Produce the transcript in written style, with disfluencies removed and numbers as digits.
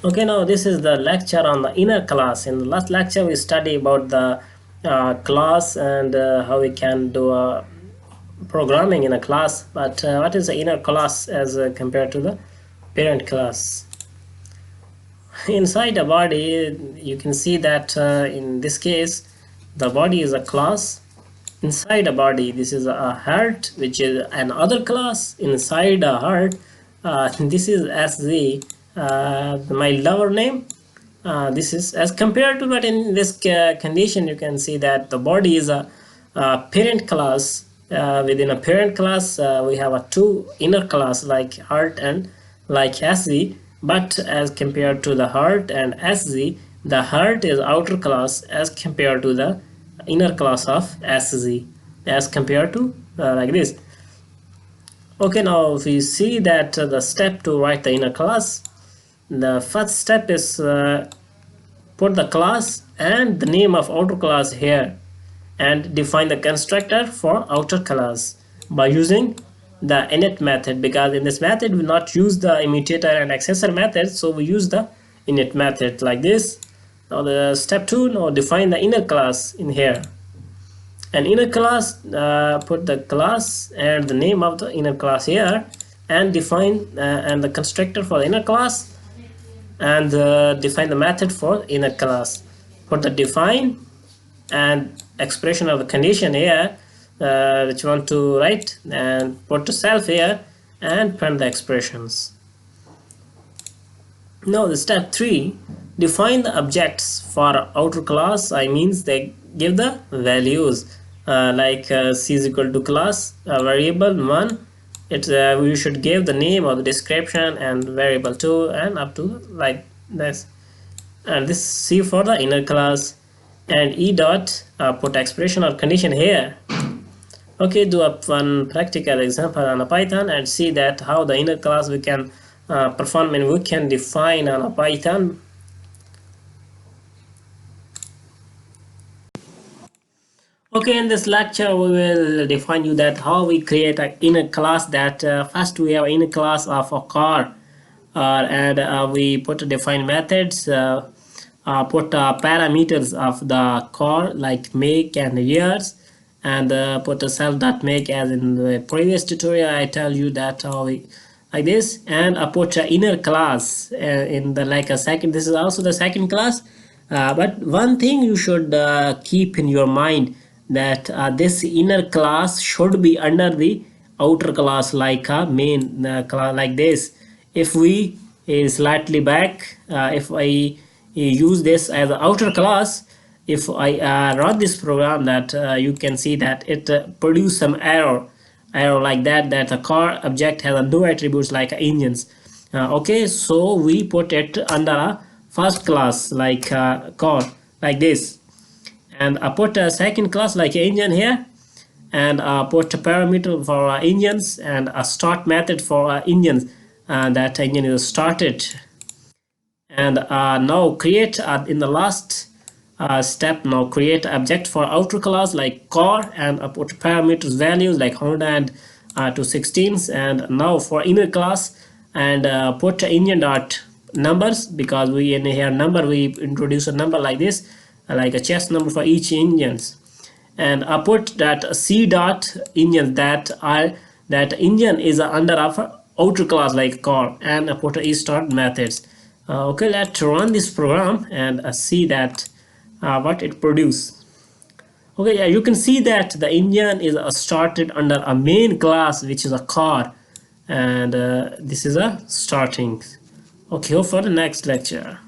Okay, now this is the lecture on the inner class. In the last lecture, we study about the class and how we can do programming in a class. But what is the inner class as compared to the parent class? Inside a body, you can see that in this case, the body is a class. Inside a body, this is a heart, which is another class. Inside a heart, this is as my lover name. This is as compared to, but in this condition you can see that the body is a parent class. Within a parent class we have a two inner class like heart and like SZ, but as compared to the heart and SZ, the heart is outer class as compared to the inner class of SZ, as compared to like this. Okay, now if we see that the step to write the inner class, the first step is put the class and the name of outer class here and define the constructor for outer class by using the init method, because in this method we will not use the imitator and accessor method, so we use the init method like this. Now the step 2, now define the inner class in here. An inner class, put the class and the name of the inner class here and define and the constructor for the inner class and define the method for inner class. Put the define and expression of the condition here which you want to write, and put the self here and print the expressions. Now the step 3, define the objects for outer class. I means they give the values like c is equal to class variable 1. It we should give the name or the description and variable 2 and up to like this, and this c for the inner class, and e dot put expression or condition here. Okay, do one practical example on a Python and see that how the inner class we can perform and we can define on a Python. Okay, in this lecture we will define you that how we create an inner class. That first we have inner class of a car and we put define methods, put parameters of the car like make and years, and put a self.make as in the previous tutorial. I tell you that how we like this, and put an inner class in the like a second. This is also the second class, but one thing you should keep in your mind that this inner class should be under the outer class like a main class like this. If we slightly back, if I use this as an outer class, if I run this program, that you can see that it produce some error like that the car object has no attributes like engines. Okay, so we put it under a first class like car like this, and I put a second class like engine here, and put a parameter for engines and a start method for engines, that engine is started. And now create in the last step, now create object for outer class like car, and put parameters values like 100 and 216. And now for inner class, and put engine dot numbers, because we in here number we introduce a number like this, like a chest number for each engines, and I put that c dot engine, that engine is under our outer class like car, and I put e start methods. Okay, let's run this program and see that what it produce. Okay, yeah, you can see that the engine is started under a main class which is a car, and this is a starting. Okay, hope for the next lecture.